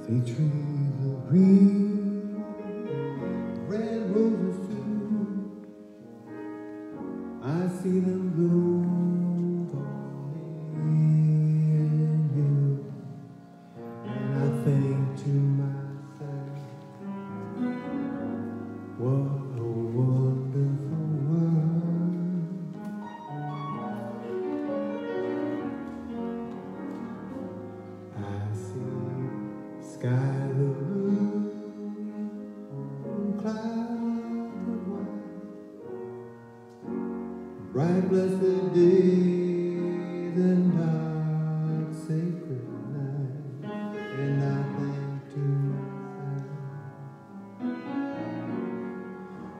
See trees of green, red roses too. I see them bloom for me and you. And I think to myself, what a wonderful world. I see skies of blue, clouds of white, bright blessed days and dark sacred nights. And I think to myself,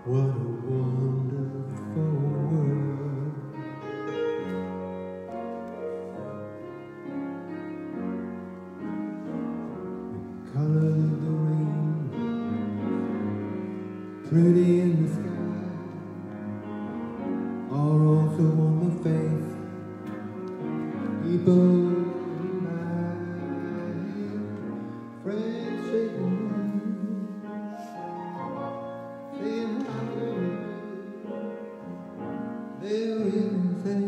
what a wonderful world. The colors of the rainbow, pretty in the sky, are also on the face people tonight. Friends shaking hands, saying how do you do. They'll even say,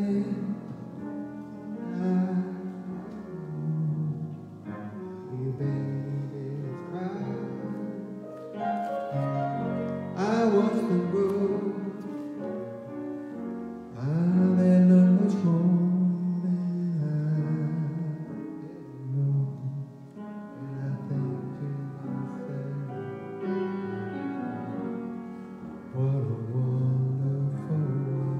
you babies cry. I watch them grow. They know much more than I know. And I think to myself, what a wonderful world.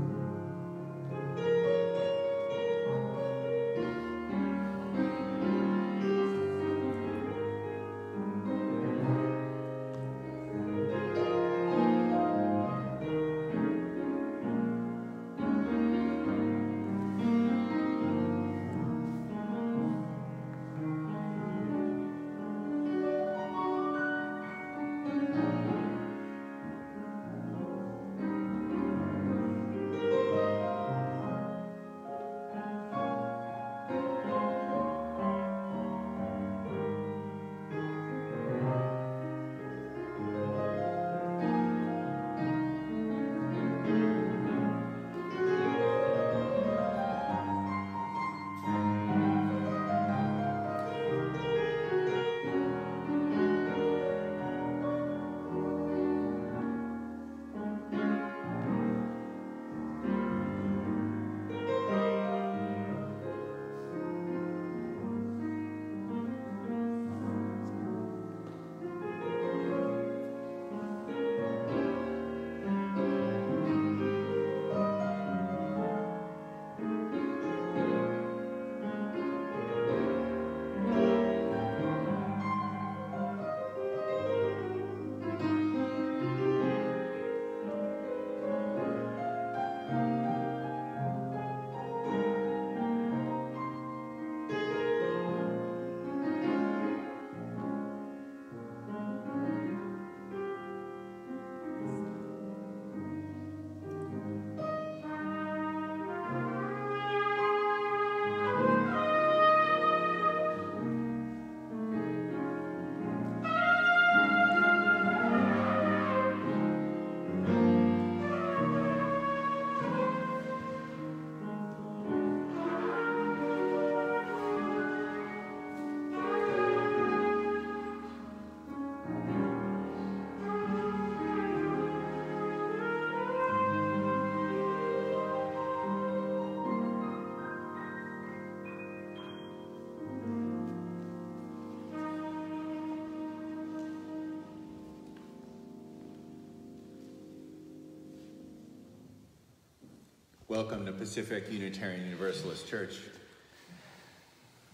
Welcome to Pacific Unitarian Universalist Church.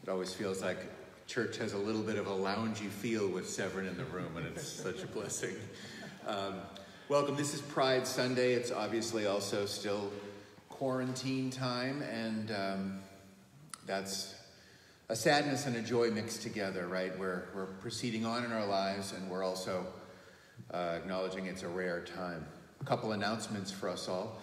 It always feels like church has a little bit of a loungy feel with Severin in the room, and it's such a blessing. Welcome. This is Pride Sunday. It's obviously also still quarantine time, and that's a sadness and a joy mixed together, right? We're proceeding on in our lives, and we're also acknowledging it's a rare time. A couple announcements for us all.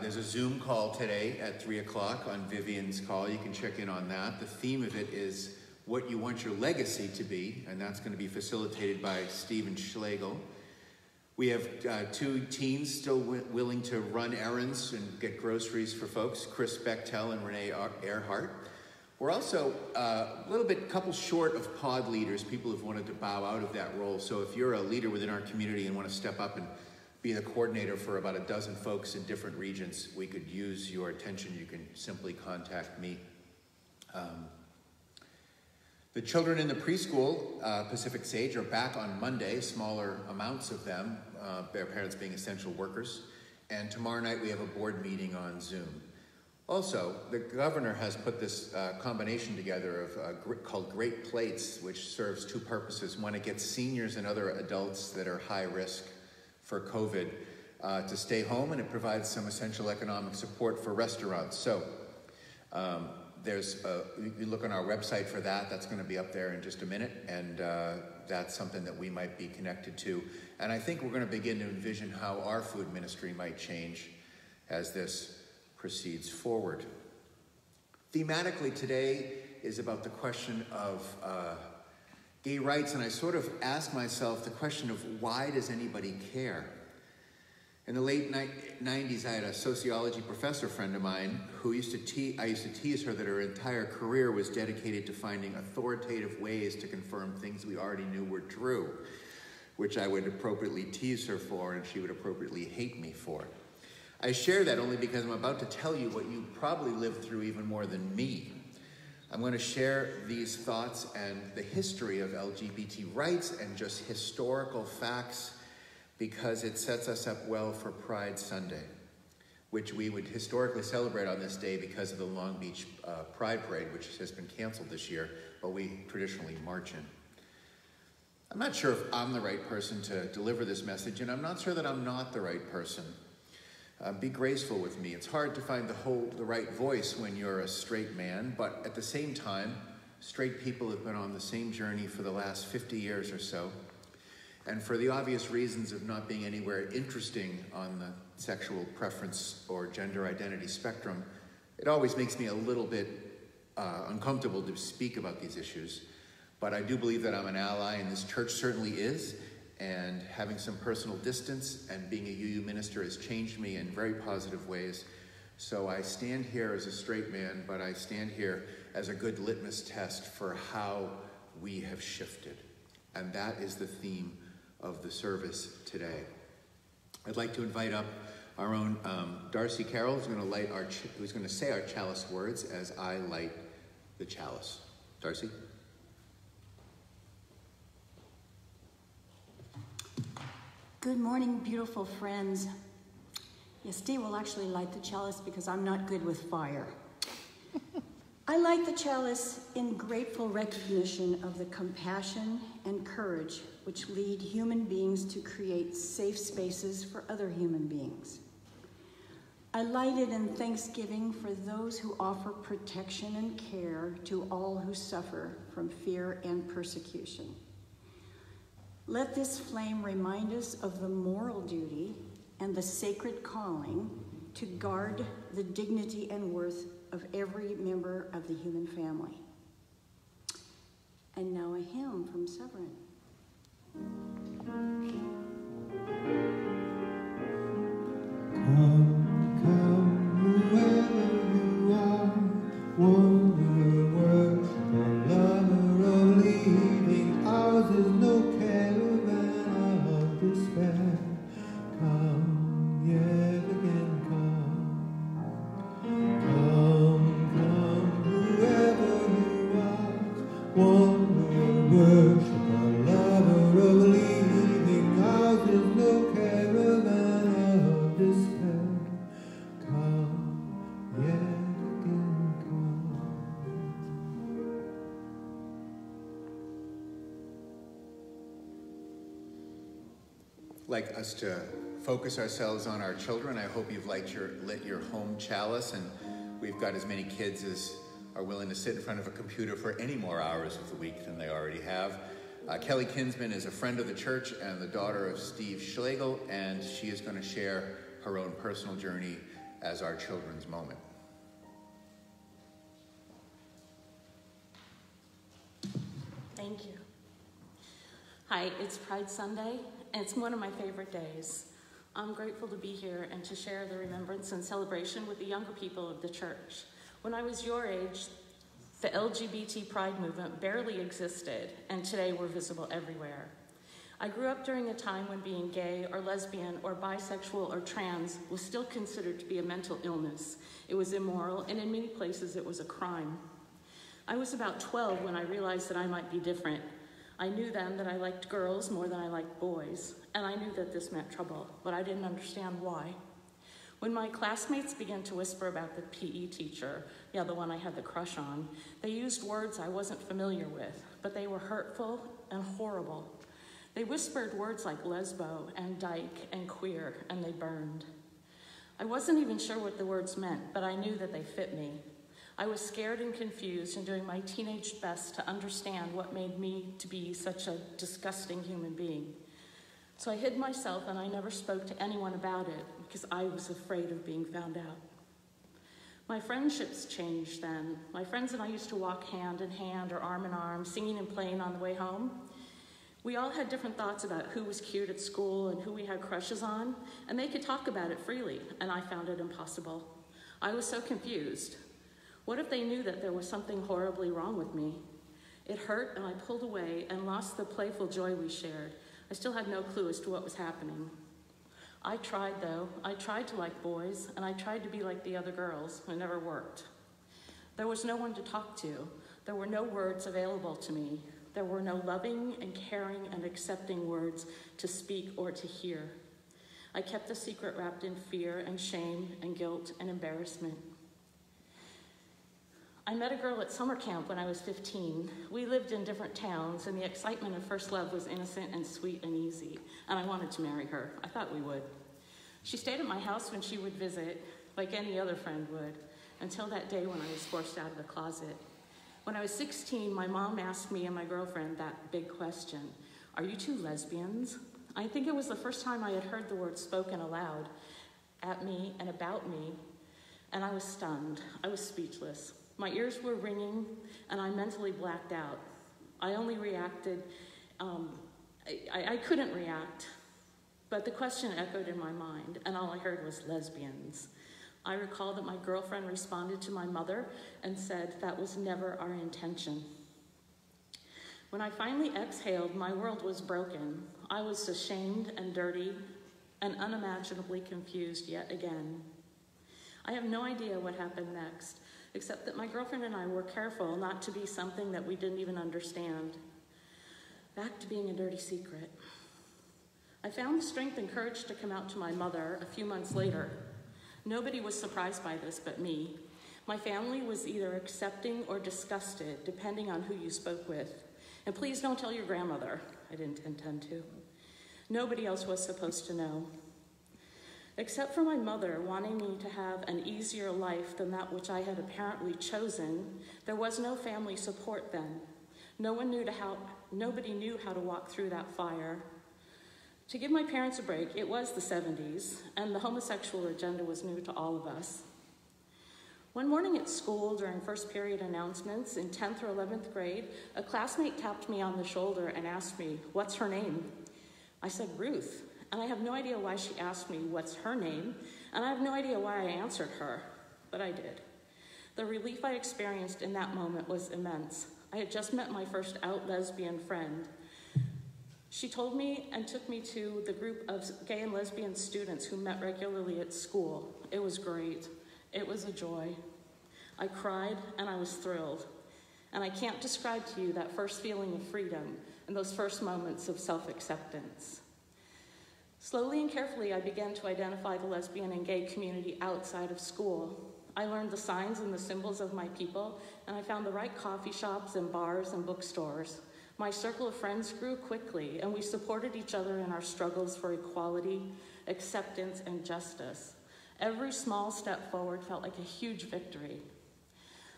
There's a Zoom call today at 3 o'clock on Vivian's call. You can check in on that. The theme of it is what you want your legacy to be, and that's going to be facilitated by Stephen Schlegel. We have 2 teens still willing to run errands and get groceries for folks, Chris Bechtel and Renee Earhart. We're also a couple short of pod leaders, people who've wanted to bow out of that role. So if you're a leader within our community and want to step up and be the coordinator for about a dozen folks in different regions, we could use your attention. You can simply contact me. The children in the preschool, Pacific Sage, are back on Monday, smaller amounts of them, their parents being essential workers. And tomorrow night we have a board meeting on Zoom. Also, the governor has put this combination together of called Great Plates, which serves 2 purposes. One, it gets seniors and other adults that are high risk for COVID to stay home, and it provides some essential economic support for restaurants. So you look on our website for that. That's going to be up there in just a minute, and that's something that we might be connected to. And I think we're going to begin to envision how our food ministry might change as this proceeds forward. Thematically today is about the question of gay rights, and I sort of ask myself the question of why does anybody care? In the late 90s, I had a sociology professor friend of mine who I used to tease her that her entire career was dedicated to finding authoritative ways to confirm things we already knew were true, which I would appropriately tease her for and she would appropriately hate me for. I share that only because I'm about to tell you what you probably lived through even more than me. I'm going to share these thoughts and the history of LGBT rights and just historical facts because it sets us up well for Pride Sunday, which we would historically celebrate on this day because of the Long Beach Pride Parade, which has been canceled this year, but we traditionally march in. I'm not sure if I'm the right person to deliver this message, and I'm not sure that I'm not the right person. Be graceful with me. It's hard to find the right voice when you're a straight man, but at the same time, straight people have been on the same journey for the last 50 years or so. And for the obvious reasons of not being anywhere interesting on the sexual preference or gender identity spectrum, it always makes me a little bit uncomfortable to speak about these issues. But I do believe that I'm an ally, and this church certainly is. And having some personal distance and being a UU minister has changed me in very positive ways. So I stand here as a straight man, but I stand here as a good litmus test for how we have shifted. And that is the theme of the service today. I'd like to invite up our own Darcy Carroll, who's going to say our chalice words as I light the chalice. Darcy? Good morning, beautiful friends. Yes, Dee will actually light the chalice because I'm not good with fire. I light the chalice in grateful recognition of the compassion and courage which lead human beings to create safe spaces for other human beings. I light it in thanksgiving for those who offer protection and care to all who suffer from fear and persecution. Let this flame remind us of the moral duty and the sacred calling to guard the dignity and worth of every member of the human family. And now a hymn from Severin. Come, whoever you are, wanderer, worshiper, lover of leaving, ours is no caravan of despair. Come, yet again come. Come, whoever you are, wanderer, worshiper, lover of leaving, ours is no caravan of despair. Come, yet again come. Like us to focus ourselves on our children. I hope you've lit your home chalice, and we've got as many kids as are willing to sit in front of a computer for any more hours of the week than they already have. Kelly Kinsman is a friend of the church and the daughter of Steve Schlegel, and she is going to share her own personal journey as our children's moment. Thank you. Hi, it's Pride Sunday, and it's one of my favorite days. I'm grateful to be here and to share the remembrance and celebration with the younger people of the church. When I was your age, the LGBT Pride movement barely existed, and today we're visible everywhere. I grew up during a time when being gay or lesbian or bisexual or trans was still considered to be a mental illness. It was immoral, and in many places it was a crime. I was about 12 when I realized that I might be different. I knew then that I liked girls more than I liked boys, and I knew that this meant trouble, but I didn't understand why. When my classmates began to whisper about the PE teacher, yeah, the one I had the crush on, they used words I wasn't familiar with, but they were hurtful and horrible. They whispered words like lesbo and dyke and queer, and they burned. I wasn't even sure what the words meant, but I knew that they fit me. I was scared and confused and doing my teenage best to understand what made me to be such a disgusting human being. So I hid myself and I never spoke to anyone about it because I was afraid of being found out. My friendships changed then. My friends and I used to walk hand in hand or arm in arm, singing and playing on the way home. We all had different thoughts about who was cute at school and who we had crushes on, and they could talk about it freely, and I found it impossible. I was so confused. What if they knew that there was something horribly wrong with me? It hurt, and I pulled away and lost the playful joy we shared. I still had no clue as to what was happening. I tried, though. I tried to like boys, and I tried to be like the other girls. It never worked. There was no one to talk to. There were no words available to me. There were no loving and caring and accepting words to speak or to hear. I kept the secret wrapped in fear and shame and guilt and embarrassment. I met a girl at summer camp when I was 15. We lived in different towns, and the excitement of first love was innocent and sweet and easy, and I wanted to marry her. I thought we would. She stayed at my house when she would visit, like any other friend would, until that day when I was forced out of the closet. When I was 16, my mom asked me and my girlfriend that big question, "Are you two lesbians?" I think it was the first time I had heard the word spoken aloud at me and about me, and I was stunned. I was speechless. My ears were ringing, and I mentally blacked out. I only reacted, I couldn't react, but the question echoed in my mind, and all I heard was lesbians. I recall that my girlfriend responded to my mother and said that was never our intention. When I finally exhaled, my world was broken. I was ashamed and dirty and unimaginably confused yet again. I have no idea what happened next, except that my girlfriend and I were careful not to be something that we didn't even understand. Back to being a dirty secret. I found the strength and courage to come out to my mother a few months later. Nobody was surprised by this but me. My family was either accepting or disgusted, depending on who you spoke with. And please don't tell your grandmother. I didn't intend to. Nobody else was supposed to know. Except for my mother wanting me to have an easier life than that which I had apparently chosen, there was no family support then. Nobody knew how to walk through that fire. To give my parents a break, it was the 70s, and the homosexual agenda was new to all of us. One morning at school during first period announcements in 10th or 11th grade, a classmate tapped me on the shoulder and asked me, "What's her name?" I said, "Ruth," and I have no idea why she asked me what's her name, and I have no idea why I answered her, but I did. The relief I experienced in that moment was immense. I had just met my first out lesbian friend. She told me and took me to the group of gay and lesbian students who met regularly at school. It was great. It was a joy. I cried and I was thrilled. And I can't describe to you that first feeling of freedom and those first moments of self-acceptance. Slowly and carefully, I began to identify the lesbian and gay community outside of school. I learned the signs and the symbols of my people, and I found the right coffee shops and bars and bookstores. My circle of friends grew quickly, and we supported each other in our struggles for equality, acceptance, and justice. Every small step forward felt like a huge victory.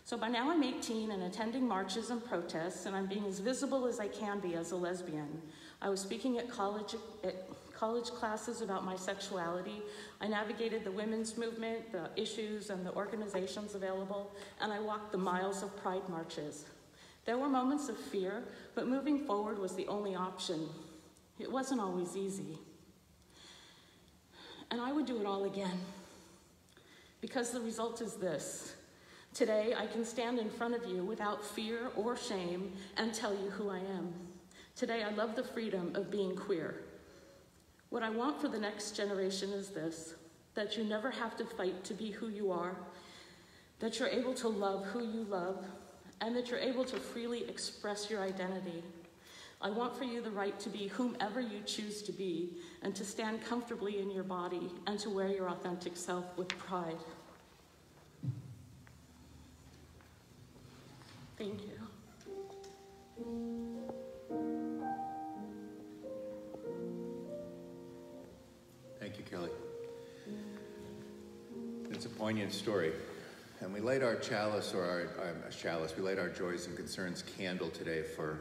So by now I'm 18 and attending marches and protests, and I'm being as visible as I can be as a lesbian. I was speaking at college classes about my sexuality. I navigated the women's movement, the issues, and the organizations available, and I walked the miles of pride marches. There were moments of fear, but moving forward was the only option. It wasn't always easy. And I would do it all again. Because the result is this. Today, I can stand in front of you without fear or shame and tell you who I am. Today, I love the freedom of being queer. What I want for the next generation is this, that you never have to fight to be who you are, that you're able to love who you love, and that you're able to freely express your identity. I want for you the right to be whomever you choose to be, and to stand comfortably in your body, and to wear your authentic self with pride. Thank you. Thank you, Kelly. It's a poignant story. And we light our chalice, we light our joys and concerns candle today for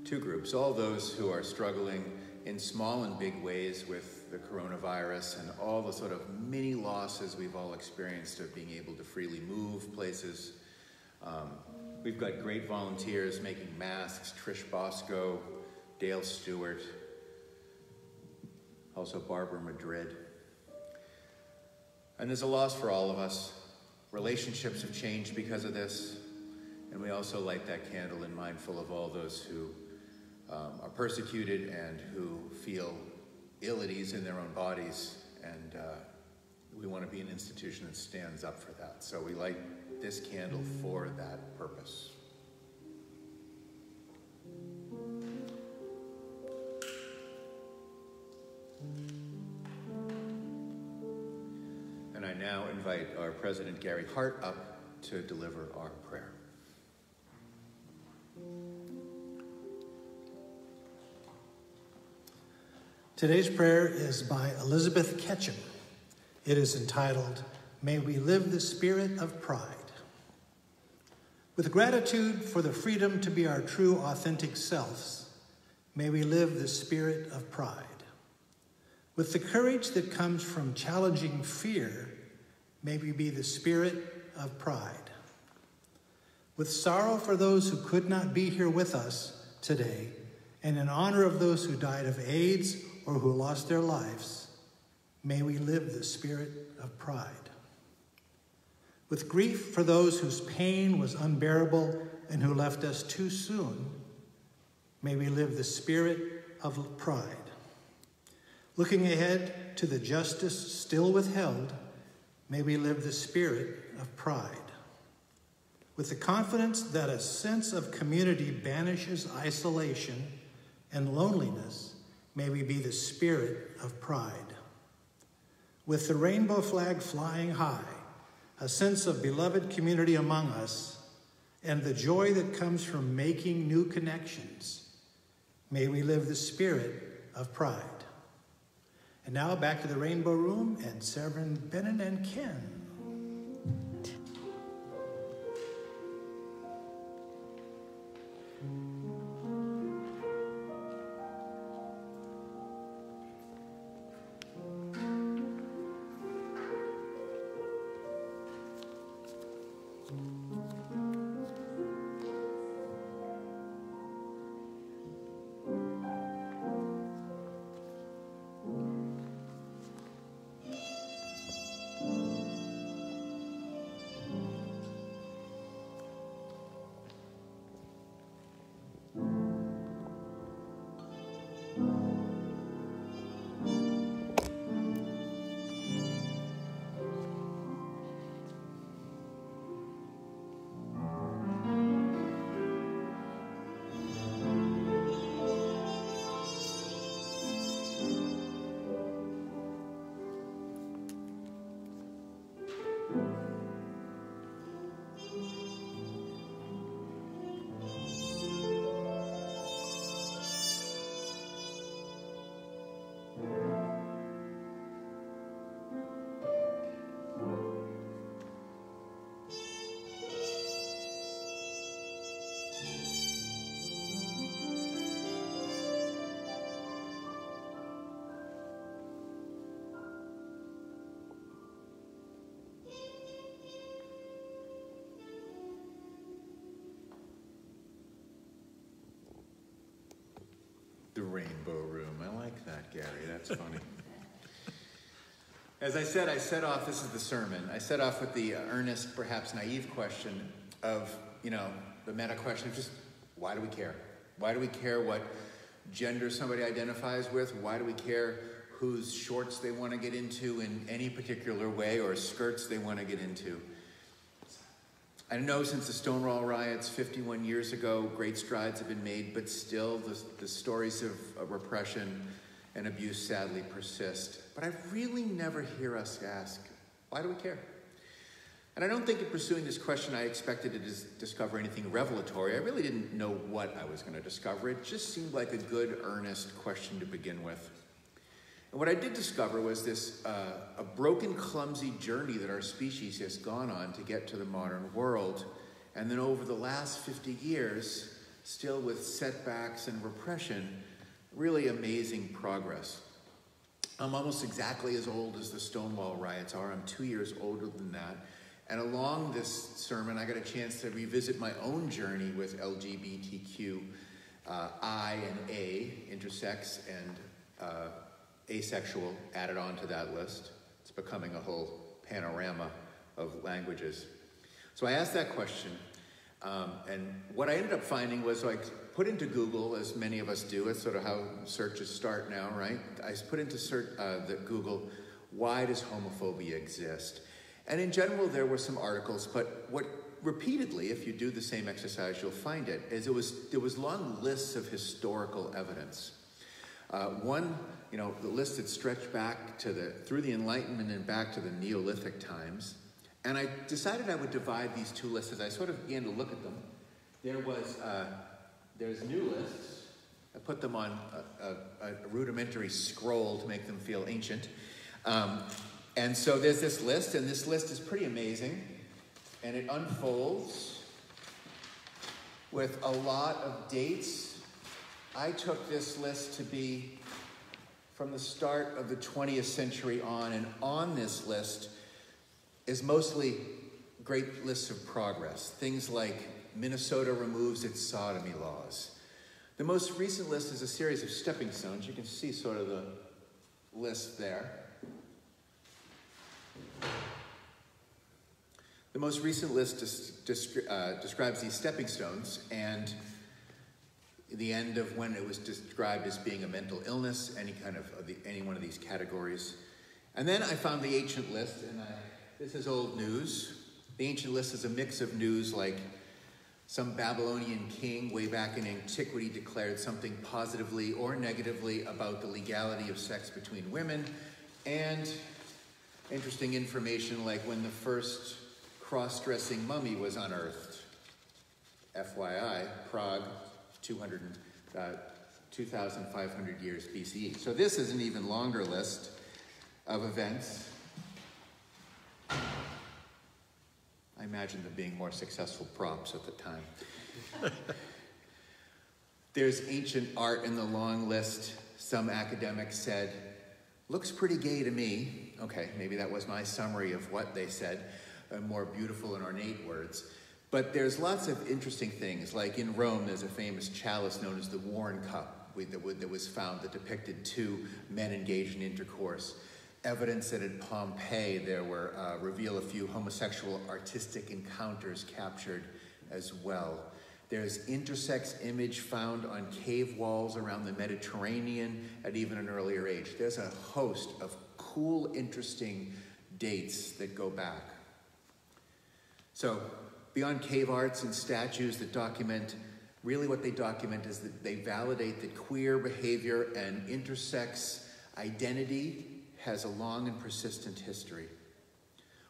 two groups. All those who are struggling in small and big ways with the coronavirus and all the sort of mini losses we've all experienced of being able to freely move places. We've got great volunteers making masks, Trish Bosco, Dale Stewart, also Barbara Madrid. And there's a loss for all of us. Relationships have changed because of this, and we also light that candle in mindful of all those who are persecuted and who feel ill at ease in their own bodies, and we want to be an institution that stands up for that. So we light this candle for that purpose. And I now invite our President Gary Hart up to deliver our prayer. Today's prayer is by Elizabeth Ketchum. It is entitled, May We Live the Spirit of Pride. With gratitude for the freedom to be our true, authentic selves, may we live the spirit of pride. With the courage that comes from challenging fear, may we be the spirit of pride. With sorrow for those who could not be here with us today, and in honor of those who died of AIDS or who lost their lives, may we live the spirit of pride. With grief for those whose pain was unbearable and who left us too soon, may we live the spirit of pride. Looking ahead to the justice still withheld, may we live the spirit of pride. With the confidence that a sense of community banishes isolation and loneliness, may we be the spirit of pride. With the rainbow flag flying high, a sense of beloved community among us, and the joy that comes from making new connections, may we live the spirit of pride. And now back to the Rainbow Room and Severin Bennett and Ken. rainbow room. I like that, Gary. That's funny. As I said, this is the sermon. I set off with the earnest, perhaps naive question of, the meta question of just, why do we care? Why do we care what gender somebody identifies with? Why do we care whose shorts they want to get into in any particular way or skirts they want to get into? I know since the Stonewall riots 51 years ago, great strides have been made, but still the stories of repression and abuse sadly persist. But I really never hear us ask, why do we care? And I don't think in pursuing this question I expected to discover anything revelatory. I really didn't know what I was going to discover. It just seemed like a good, earnest question to begin with. And what I did discover was this, a broken, clumsy journey that our species has gone on to get to the modern world. And then over the last 50 years, still with setbacks and repression, really amazing progress. I'm almost exactly as old as the Stonewall riots are. I'm 2 years older than that. And along this sermon, I got a chance to revisit my own journey with LGBTQ, I and A, intersex and asexual, added onto that list. It's becoming a whole panorama of languages. So I asked that question, and what I ended up finding was, I put into Google, as many of us do, it's sort of how searches start now, right? I put into Google, why does homophobia exist? And in general, there were some articles, but what repeatedly, if you do the same exercise, you'll find it, is there was long lists of historical evidence. One, the list that stretched back through the Enlightenment and back to the Neolithic times. And I decided I would divide these two lists as I sort of began to look at them. There's new lists. I put them on a rudimentary scroll to make them feel ancient. And so there's this list, and this list is pretty amazing. And it unfolds with a lot of dates. I took this list to be from the start of the 20th century on, and on this list is mostly great lists of progress. Things like Minnesota removes its sodomy laws. The most recent list is a series of stepping stones. You can see sort of the list there. The most recent list describes these stepping stones and the end of when it was described as being a mental illness, any one of these categories. And then I found the ancient list, and this is old news. The ancient list is a mix of news like some Babylonian king way back in antiquity declared something positively or negatively about the legality of sex between women, and interesting information like when the first cross-dressing mummy was unearthed. FYI, Prague, 2,500 years BCE. So this is an even longer list of events. I imagine them being more successful props at the time. There's ancient art in the long list. Some academics said, looks pretty gay to me. Okay, maybe that was my summary of what they said, more beautiful and ornate words. But there's lots of interesting things, like in Rome, there's a famous chalice known as the Worn Cup that was found that depicted two men engaged in intercourse. Evidence that at Pompeii there were, reveal a few homosexual artistic encounters captured as well. There's intersex image found on cave walls around the Mediterranean at even an earlier age. There's a host of cool, interesting dates that go back. So, beyond cave arts and statues that document, really what they document is that they validate that queer behavior and intersex identity has a long and persistent history.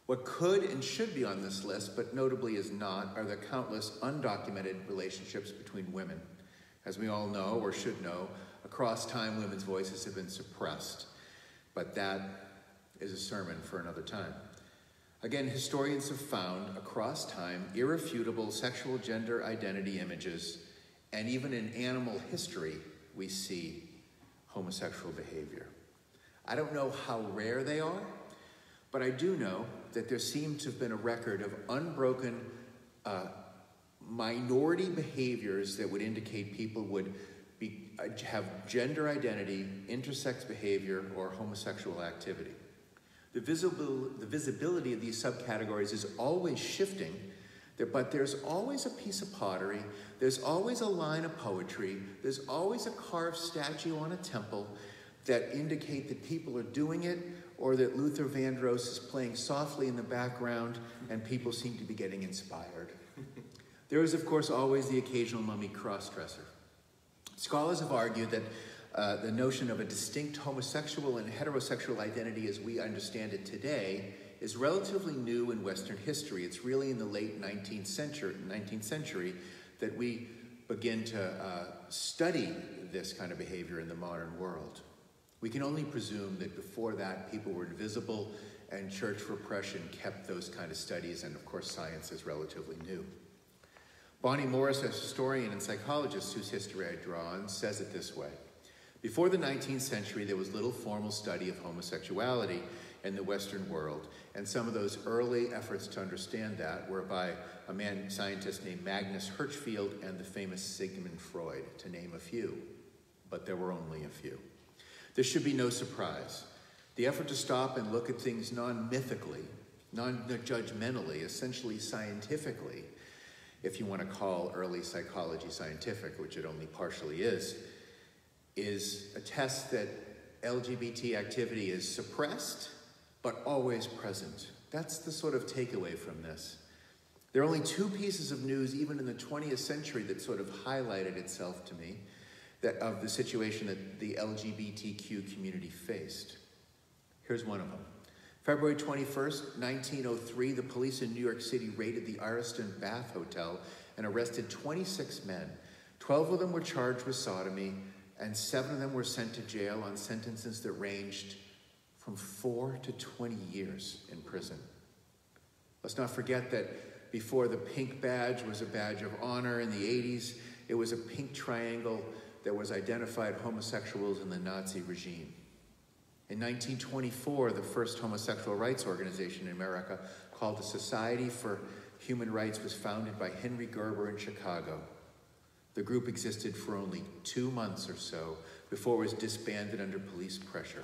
What could and should be on this list, but notably is not, are the countless undocumented relationships between women. As we all know, or should know, across time women's voices have been suppressed. But that is a sermon for another time. Again, historians have found across time irrefutable sexual gender identity images, and even in animal history, we see homosexual behavior. I don't know how rare they are, but I do know that there seems to have been a record of unbroken minority behaviors that would indicate people would be have gender identity, intersex behavior, or homosexual activity. The visibility of these subcategories is always shifting, but there's always a piece of pottery, there's always a line of poetry, there's always a carved statue on a temple that indicate that people are doing it, or that Luther Vandross is playing softly in the background and people seem to be getting inspired. There is, of course, always the occasional mummy cross-dresser. Scholars have argued that the notion of a distinct homosexual and heterosexual identity as we understand it today is relatively new in Western history. It's really in the late 19th century that we begin to study this kind of behavior in the modern world. We can only presume that before that, people were invisible and church repression kept those kind of studies, and of course science is relatively new. Bonnie Morris, a historian and psychologist whose history I draw on, says it this way. Before the 19th century, there was little formal study of homosexuality in the Western world, and some of those early efforts to understand that were by a scientist named Magnus Hirschfeld and the famous Sigmund Freud, to name a few, but there were only a few. This should be no surprise. The effort to stop and look at things non-mythically, non-judgmentally, essentially scientifically, if you want to call early psychology scientific, which it only partially is a test that LGBT activity is suppressed, but always present. That's the sort of takeaway from this. There are only two pieces of news, even in the 20th century, that sort of highlighted itself to me, that of the situation that the LGBTQ community faced. Here's one of them. February 21st, 1903, the police in New York City raided the Ariston Bath Hotel and arrested 26 men. 12 of them were charged with sodomy, and 7 of them were sent to jail on sentences that ranged from 4 to 20 years in prison. Let's not forget that before the pink badge was a badge of honor in the 80s, it was a pink triangle that was identified homosexuals in the Nazi regime. In 1924, the first homosexual rights organization in America, called the Society for Human Rights, was founded by Henry Gerber in Chicago. The group existed for only 2 months or so before it was disbanded under police pressure.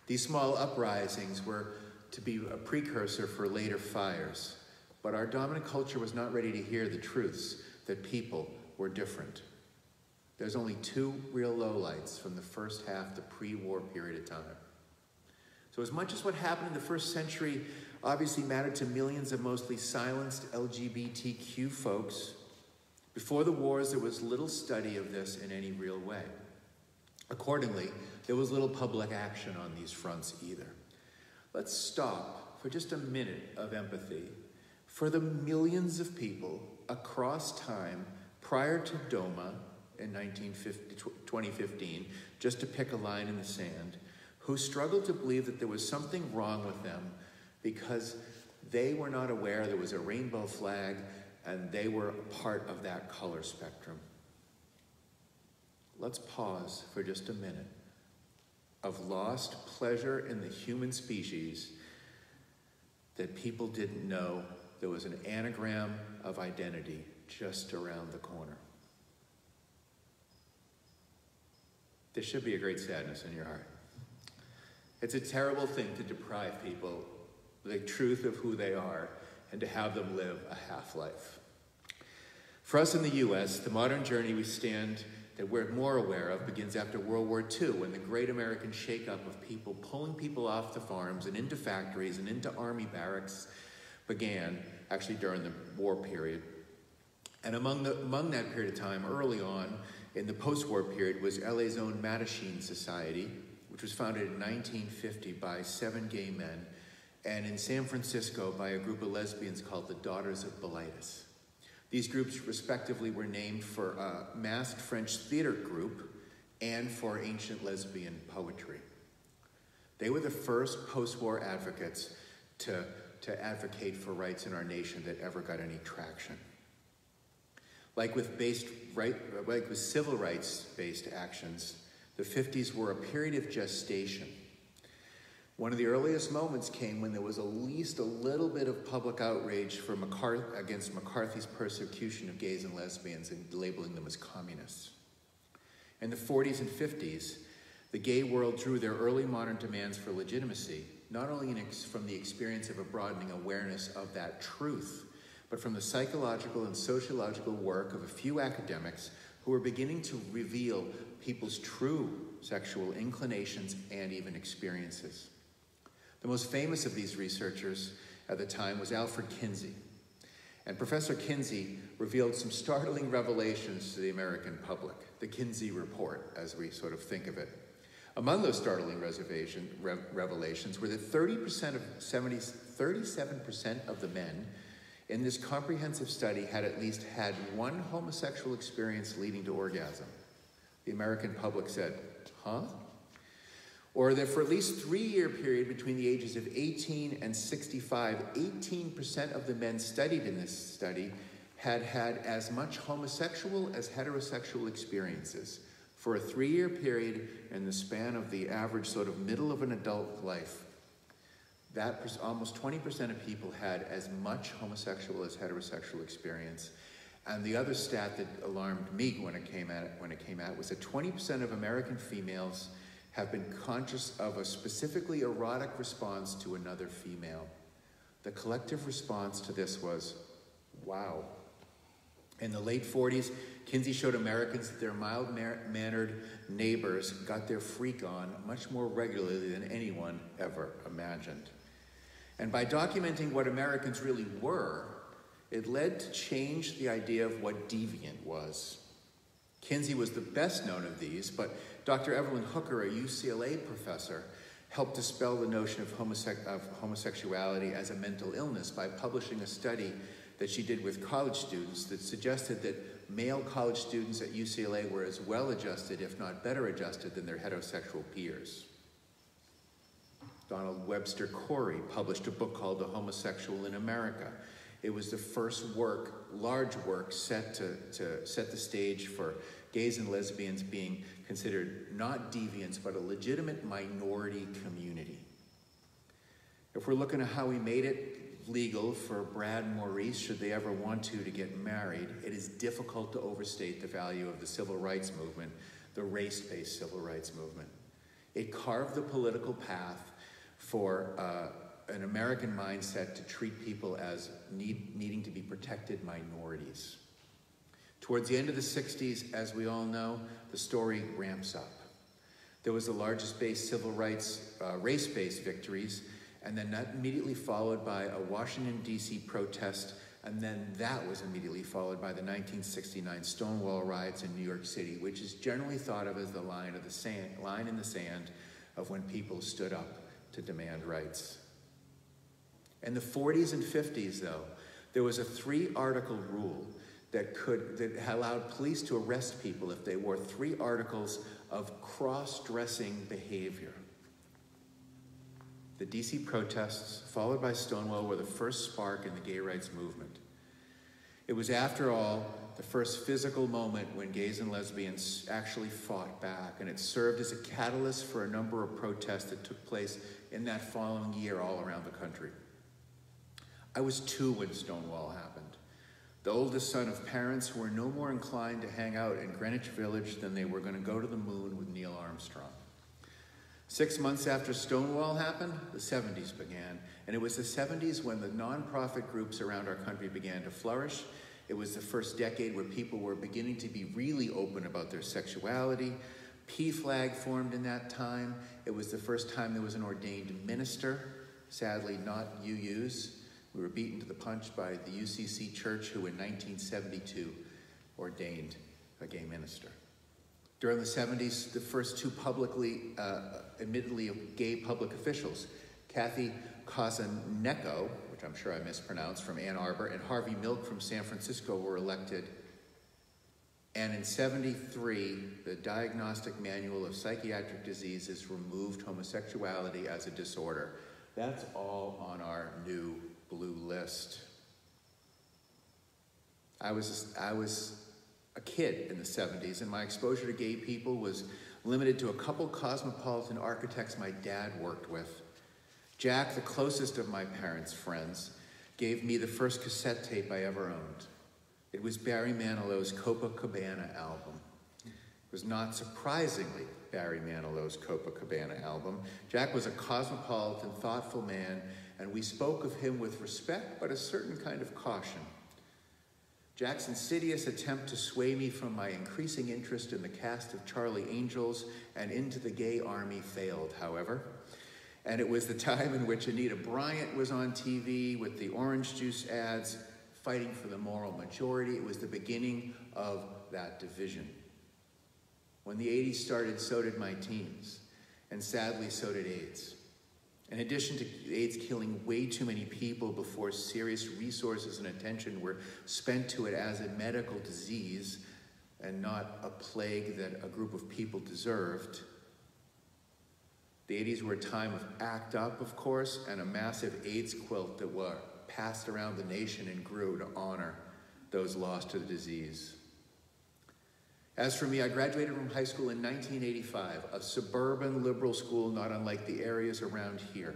These small uprisings were to be a precursor for later fires, but our dominant culture was not ready to hear the truths that people were different. There's only 2 real lowlights from the first half, the pre-war period of time. So as much as what happened in the first century obviously mattered to millions of mostly silenced LGBTQ folks, before the wars there was little study of this in any real way. Accordingly, there was little public action on these fronts either. Let's stop for just a minute of empathy for the millions of people across time prior to DOMA in 2015, just to pick a line in the sand, who struggled to believe that there was something wrong with them because they were not aware there was a rainbow flag and they were a part of that color spectrum. Let's pause for just a minute of lost pleasure in the human species that people didn't know there was an anagram of identity just around the corner. There should be a great sadness in your heart. It's a terrible thing to deprive people of the truth of who they are and to have them live a half-life. For us in the U.S., the modern journey that we're more aware of begins after World War II, when the great American shakeup of people pulling people off the farms and into factories and into army barracks began, actually during the war period. And among that period of time, early on, in the post-war period, was LA's own Mattachine Society, which was founded in 1950 by 7 gay men, and in San Francisco by a group of lesbians called the Daughters of Bilitis. These groups respectively were named for a masked French theater group and for ancient lesbian poetry. They were the first post-war advocates to advocate for rights in our nation that ever got any traction. Like with civil rights-based actions, the 50s were a period of gestation. One of the earliest moments came when there was at least a little bit of public outrage against McCarthy's persecution of gays and lesbians and labeling them as communists. In the 40s and 50s, the gay world drew their early modern demands for legitimacy, not only from the experience of a broadening awareness of that truth, but from the psychological and sociological work of a few academics who were beginning to reveal people's true sexual inclinations and even experiences. The most famous of these researchers at the time was Alfred Kinsey. And Professor Kinsey revealed some startling revelations to the American public, the Kinsey Report, as we sort of think of it. Among those startling revelations were that 37% of the men in this comprehensive study had at least had one homosexual experience leading to orgasm. The American public said, huh? Or that for at least a 3-year period between the ages of 18 and 65, 18% of the men studied in this study had had as much homosexual as heterosexual experiences for a 3-year period in the span of the average sort of middle of an adult life. That almost 20% of people had as much homosexual as heterosexual experience. And the other stat that alarmed me when it came out was that 20% of American females have been conscious of a specifically erotic response to another female. The collective response to this was, wow. In the late 40s, Kinsey showed Americans that their mild-mannered neighbors got their freak on much more regularly than anyone ever imagined. And by documenting what Americans really were, it led to change the idea of what deviant was. Kinsey was the best known of these, but Dr. Evelyn Hooker, a UCLA professor, helped dispel the notion of homosexuality as a mental illness by publishing a study that she did with college students that suggested that male college students at UCLA were as well adjusted, if not better adjusted, than their heterosexual peers. Donald Webster Corey published a book called The Homosexual in America. It was the first large work set to set the stage for gays and lesbians being considered not deviants, but a legitimate minority community. If we're looking at how we made it legal for Brad and Maurice, should they ever want to get married, it is difficult to overstate the value of the civil rights movement, the race-based civil rights movement. It carved the political path for an American mindset to treat people as needing to be protected minorities. Towards the end of the 60s, as we all know, the story ramps up. There was the largest civil rights, race-based victories, and then that immediately followed by a Washington, D.C. protest, and then that was immediately followed by the 1969 Stonewall riots in New York City, which is generally thought of as the line in the sand of when people stood up to demand rights. In the 40s and 50s, though, there was a 3-article rule that allowed police to arrest people if they wore 3 articles of cross-dressing behavior. The DC protests, followed by Stonewall, were the first spark in the gay rights movement. It was, after all, the first physical moment when gays and lesbians actually fought back, and it served as a catalyst for a number of protests that took place in that following year all around the country. I was 2 when Stonewall happened, the oldest son of parents who were no more inclined to hang out in Greenwich Village than they were going to go to the moon with Neil Armstrong. 6 months after Stonewall happened, the 70s began, and it was the 70s when the nonprofit groups around our country began to flourish. It was the first decade where people were beginning to be really open about their sexuality. PFLAG formed in that time. It was the first time there was an ordained minister, sadly not UU's. We were beaten to the punch by the UCC Church, who in 1972 ordained a gay minister. During the 70s, the first 2 publicly, admittedly gay public officials, Kathy Kosaneko, which I'm sure I mispronounced, from Ann Arbor, and Harvey Milk from San Francisco were elected. And in 73, the Diagnostic Manual of Psychiatric Diseases removed homosexuality as a disorder. That's all on our new blue list. I was a kid in the 70s, and my exposure to gay people was limited to a couple cosmopolitan architects my dad worked with. Jack, the closest of my parents' friends, gave me the first cassette tape I ever owned. It was Barry Manilow's Copacabana album. It was not surprisingly Barry Manilow's Copacabana album. Jack was a cosmopolitan, thoughtful man, and we spoke of him with respect, but a certain kind of caution. Jack's insidious attempt to sway me from my increasing interest in the cast of Charlie Angels and Into the Gay Army failed, however. And it was the time in which Anita Bryant was on TV with the orange juice ads, fighting for the moral majority. It was the beginning of that division. When the 80s started, so did my teens, and sadly, so did AIDS. In addition to AIDS killing way too many people before serious resources and attention were spent to it as a medical disease and not a plague that a group of people deserved, the 80s were a time of ACT UP, of course, and a massive AIDS quilt that were passed around the nation and grew to honor those lost to the disease. As for me, I graduated from high school in 1985, a suburban liberal school not unlike the areas around here.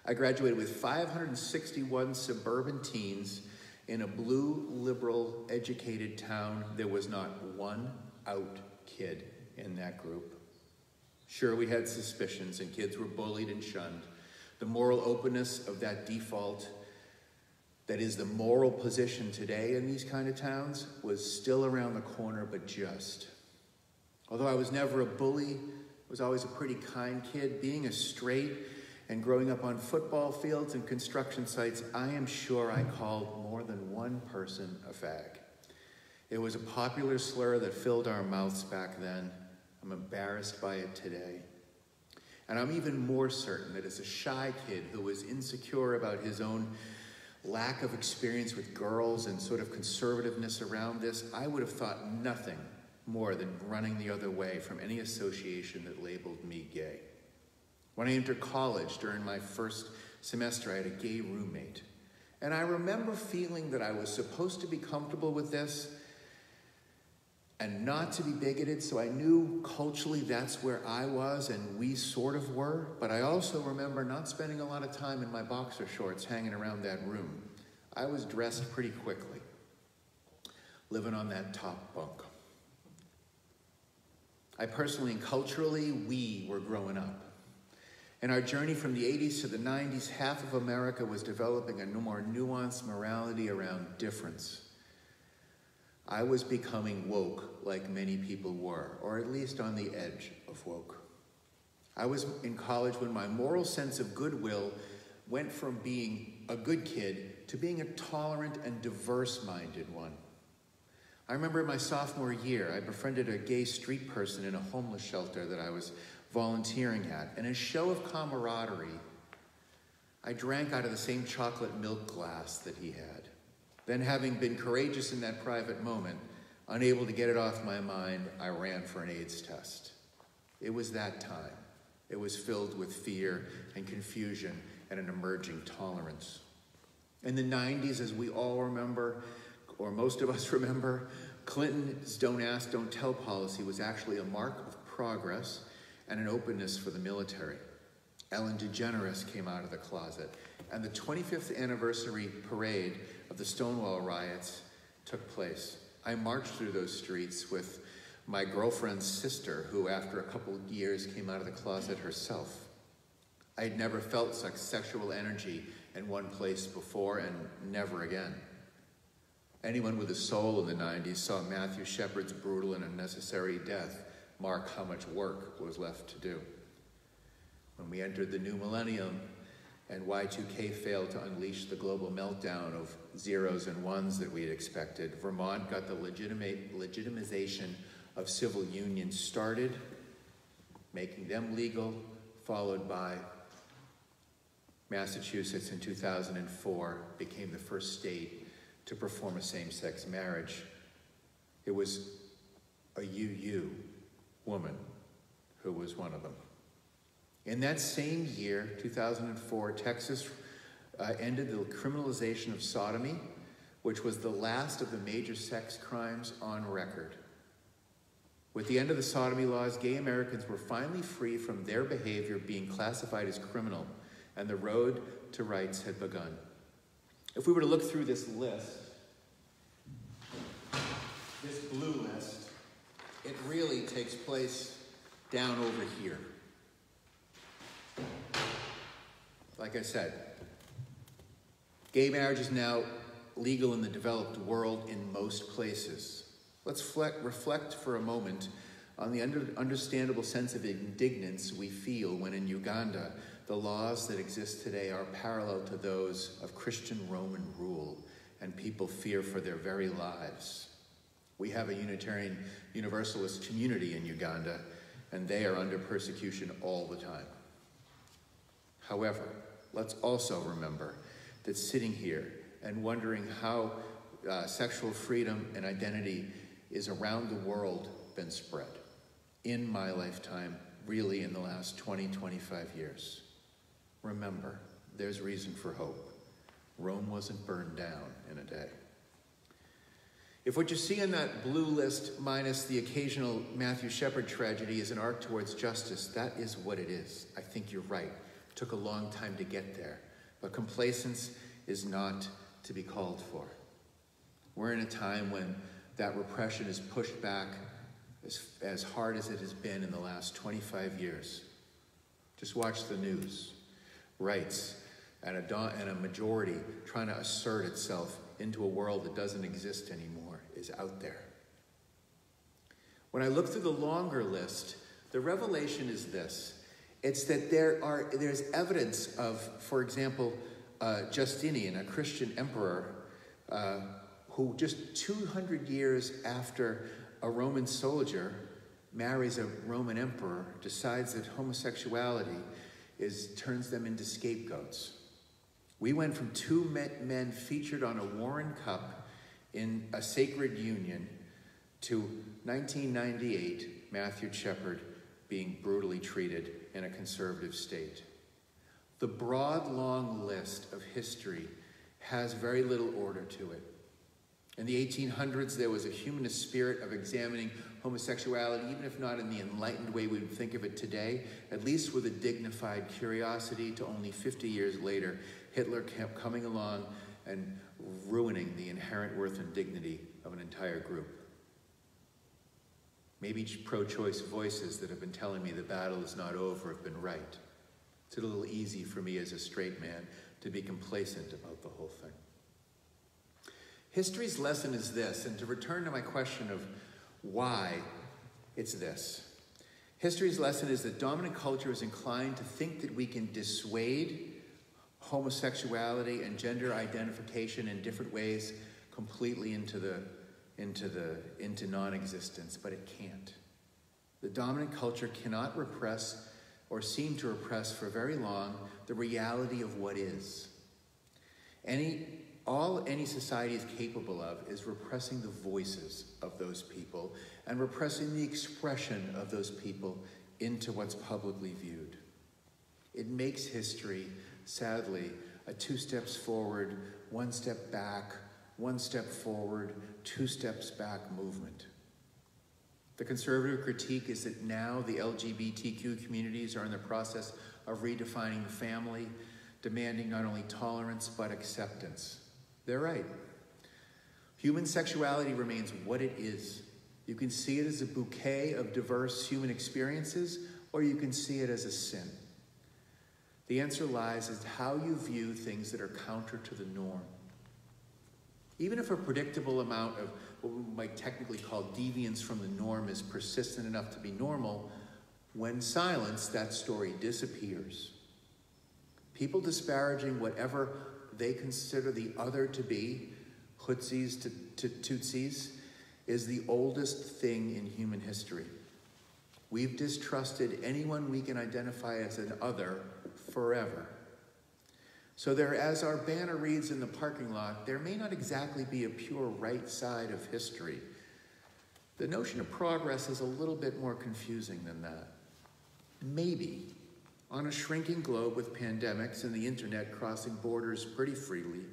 I graduated with 561 suburban teens in a blue, liberal, educated town. There was not one out kid in that group. Sure, we had suspicions and kids were bullied and shunned. The moral openness of that default, that is the moral position today in these kind of towns, was still around the corner, but just. Although I was never a bully, I was always a pretty kind kid. Being a straight and growing up on football fields and construction sites, I am sure I called more than one person a fag. It was a popular slur that filled our mouths back then. I'm embarrassed by it today. And I'm even more certain that as a shy kid who was insecure about his own lack of experience with girls and sort of conservativeness around this, I would have thought nothing more than running the other way from any association that labeled me gay. When I entered college during my first semester, I had a gay roommate. And I remember feeling that I was supposed to be comfortable with this and not to be bigoted, so I knew culturally that's where I was and we sort of were, but I also remember not spending a lot of time in my boxer shorts hanging around that room. I was dressed pretty quickly, living on that top bunk. I personally and culturally, we were growing up. In our journey from the 80s to the 90s, half of America was developing a more nuanced morality around difference. I was becoming woke like many people were, or at least on the edge of woke. I was in college when my moral sense of goodwill went from being a good kid to being a tolerant and diverse-minded one. I remember in my sophomore year, I befriended a gay street person in a homeless shelter that I was volunteering at. In a show of camaraderie, I drank out of the same chocolate milk glass that he had. Then, having been courageous in that private moment, unable to get it off my mind, I ran for an AIDS test. It was that time. It was filled with fear and confusion and an emerging tolerance. In the 90s, as we all remember, or most of us remember, Clinton's Don't Ask, Don't Tell policy was actually a mark of progress and an openness for the military. Ellen DeGeneres came out of the closet, and the 25th anniversary parade of the Stonewall riots took place. I marched through those streets with my girlfriend's sister, who after a couple of years came out of the closet herself. I had never felt such sexual energy in one place before, and never again. Anyone with a soul in the 90s saw Matthew Shepard's brutal and unnecessary death mark how much work was left to do. When we entered the new millennium and Y2K failed to unleash the global meltdown of zeros and ones that we had expected, Vermont got the legitimization of civil unions started, making them legal, followed by Massachusetts in 2004 became the first state to perform a same-sex marriage. It was a UU woman who was one of them. In that same year, 2004, Texas ended the criminalization of sodomy, which was the last of the major sex crimes on record. With the end of the sodomy laws, gay Americans were finally free from their behavior being classified as criminal, and the road to rights had begun. If we were to look through this list, this blue list, it really takes place down over here. Like I said, gay marriage is now legal in the developed world in most places. Let's reflect for a moment on the understandable sense of indignance we feel when in Uganda the laws that exist today are parallel to those of Christian Roman rule, and people fear for their very lives. We have a Unitarian Universalist community in Uganda, and they are under persecution all the time. However, let's also remember that sitting here and wondering how sexual freedom and identity is around the world been spread in my lifetime, really in the last 20, 25 years. Remember, there's reason for hope. Rome wasn't burned down in a day. If what you see on that blue list, minus the occasional Matthew Shepard tragedy, is an arc towards justice, that is what it is. I think you're right. It took a long time to get there, but complacence is not to be called for. We're in a time when that repression is pushed back as hard as it has been in the last 25 years. Just watch the news. Rights and a majority trying to assert itself into a world that doesn't exist anymore is out there. When I look through the longer list, the revelation is this. It's that there's evidence of, for example, Justinian, a Christian emperor, who just 200 years after a Roman soldier marries a Roman emperor, decides that homosexuality turns them into scapegoats. We went from two men featured on a Warren Cup in a sacred union to 1998, Matthew Shepard being brutally treated in a conservative state. The broad, long list of history has very little order to it. In the 1800s, there was a humanist spirit of examining homosexuality, even if not in the enlightened way we would think of it today, at least with a dignified curiosity, to only 50 years later, Hitler kept coming along and ruining the inherent worth and dignity of an entire group. Maybe pro-choice voices that have been telling me the battle is not over have been right. It's a little easy for me as a straight man to be complacent about the whole thing. History's lesson is this, and to return to my question of why, it's this. History's lesson is that dominant culture is inclined to think that we can dissuade homosexuality and gender identification in different ways completely into non-existence, but it can't. The dominant culture cannot repress or seem to repress for very long the reality of what is. All any society is capable of is repressing the voices of those people and repressing the expression of those people into what's publicly viewed. It makes history, sadly, a 2 steps forward, 1 step back, 1 step forward, 2 steps back movement. The conservative critique is that now the LGBTQ communities are in the process of redefining the family, demanding not only tolerance but acceptance. They're right. Human sexuality remains what it is. You can see it as a bouquet of diverse human experiences, or you can see it as a sin. The answer lies in how you view things that are counter to the norm. Even if a predictable amount of what we might technically call deviance from the norm is persistent enough to be normal, when silenced, that story disappears. People disparaging whatever they consider the other to be, Hutsis to Tutsis, is the oldest thing in human history. We've distrusted anyone we can identify as an other forever. So there, as our banner reads in the parking lot, there may not exactly be a pure right side of history. The notion of progress is a little bit more confusing than that. Maybe. On a shrinking globe with pandemics and the internet crossing borders pretty freely,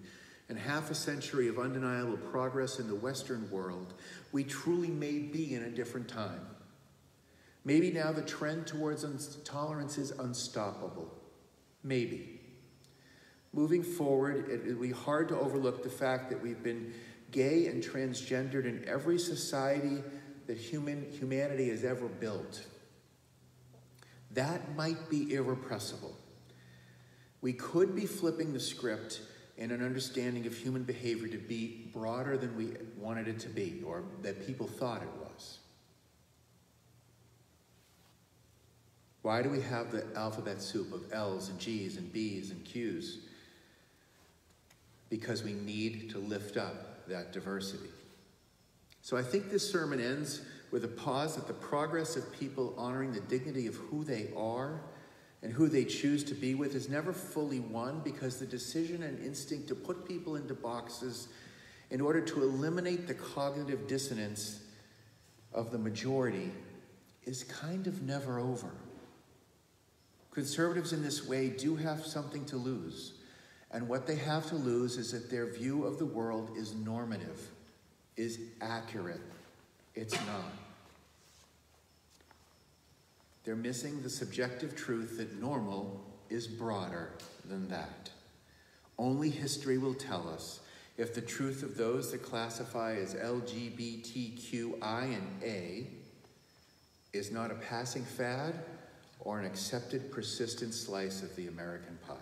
and half a century of undeniable progress in the Western world, we truly may be in a different time. Maybe now the trend towards tolerance is unstoppable. Maybe. Moving forward, it will be hard to overlook the fact that we've been gay and transgendered in every society that humanity has ever built. That might be irrepressible. We could be flipping the script in an understanding of human behavior to be broader than we wanted it to be, or that people thought it was. Why do we have the alphabet soup of L's and G's and B's and Q's? Because we need to lift up that diversity. So I think this sermon ends with a pause at the progress of people honoring the dignity of who they are and who they choose to be with is never fully won, because the decision and instinct to put people into boxes in order to eliminate the cognitive dissonance of the majority is kind of never over. Conservatives in this way do have something to lose, and what they have to lose is that their view of the world is normative, is accurate. It's not. They're missing the subjective truth that normal is broader than that. Only history will tell us if the truth of those that classify as LGBTQI and A is not a passing fad or an accepted persistent slice of the American pie.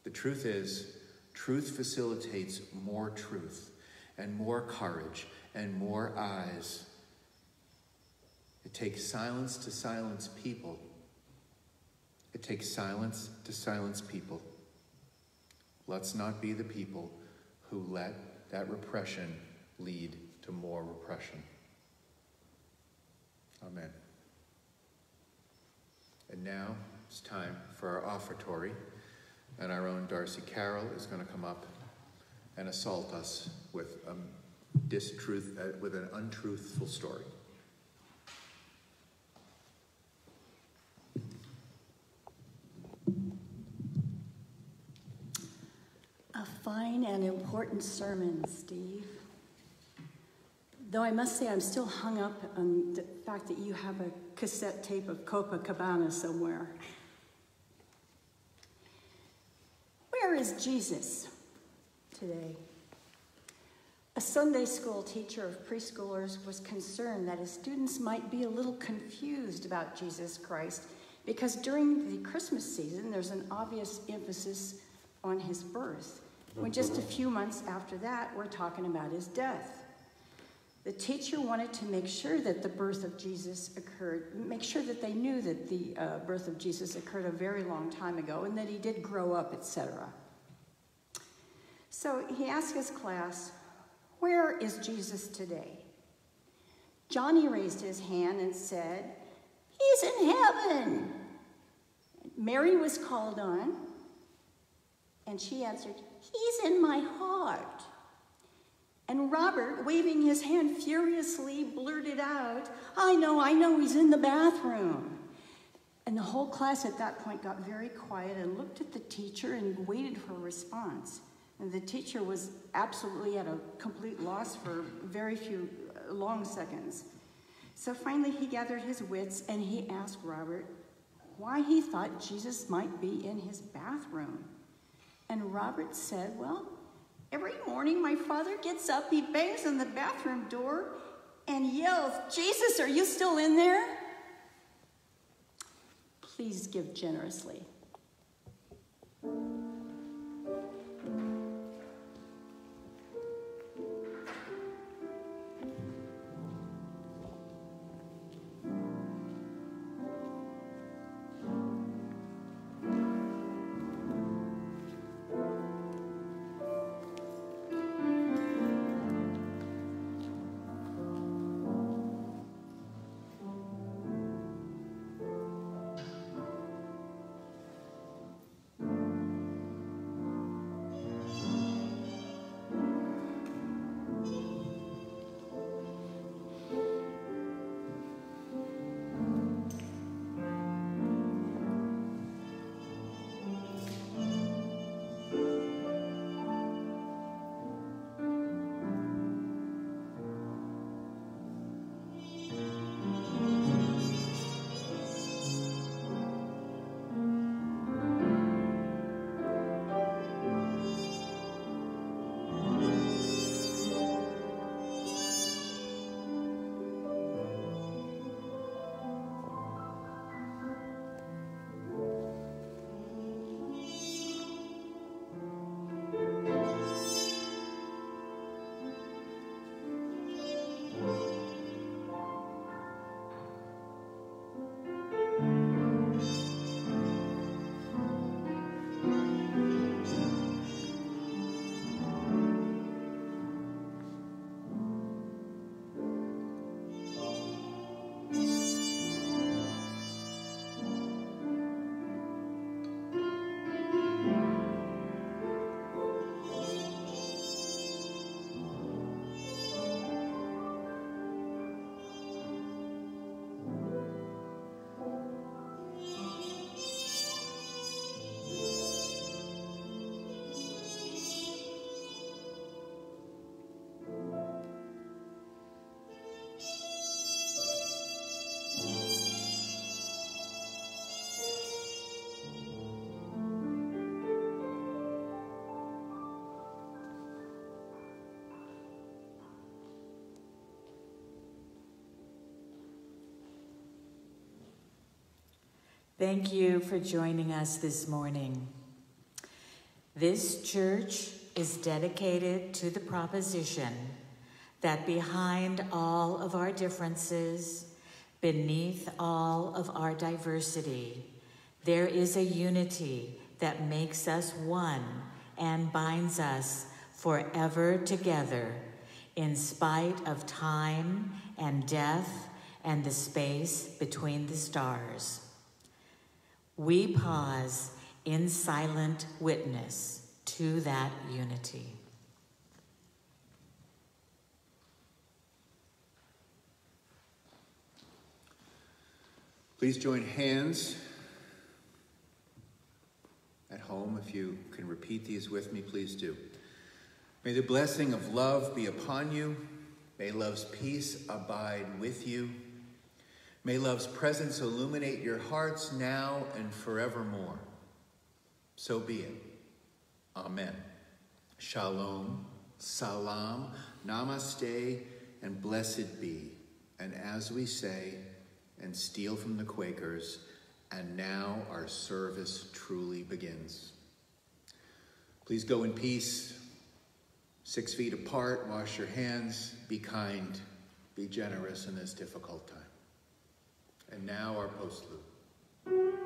The truth is, truth facilitates more truth and more courage and more eyes. It takes silence to silence people. It takes silence to silence people. Let's not be the people who let that repression lead to more repression. Amen. And now it's time for our offertory, and our own Darcy Carroll is going to come up and assault us with with an untruthful story. A fine and important sermon, Steve. Though I must say I'm still hung up on the fact that you have a cassette tape of Copacabana somewhere. Where is Jesus today? A Sunday school teacher of preschoolers was concerned that his students might be a little confused about Jesus Christ because during the Christmas season, there's an obvious emphasis on his birth, when just a few months after that, we're talking about his death. The teacher wanted to make sure that the birth of Jesus occurred, make sure that they knew that the birth of Jesus occurred a very long time ago and that he did grow up, etc. So he asked his class, "Where is Jesus today?" Johnny raised his hand and said, "He's in heaven." Mary was called on, and she answered, "He's in my heart." And Robert, waving his hand furiously, blurted out, I know, he's in the bathroom." And the whole class at that point got very quiet and looked at the teacher and waited for a response. And the teacher was absolutely at a complete loss for very few long seconds. So finally he gathered his wits and he asked Robert why he thought Jesus might be in his bathroom. And Robert said, "Well, every morning my father gets up, he bangs on the bathroom door and yells, 'Jesus, are you still in there?'" Please give generously. Thank you for joining us this morning. This church is dedicated to the proposition that behind all of our differences, beneath all of our diversity, there is a unity that makes us one and binds us forever together in spite of time and death and the space between the stars. We pause in silent witness to that unity. Please join hands at home. If you can repeat these with me, please do. May the blessing of love be upon you. May love's peace abide with you. May love's presence illuminate your hearts now and forevermore. So be it. Amen. Shalom, salam, namaste, and blessed be. And as we say, and steal from the Quakers, and now our service truly begins. Please go in peace, 6 feet apart, wash your hands, be kind, be generous in this difficult time. And now our postlude.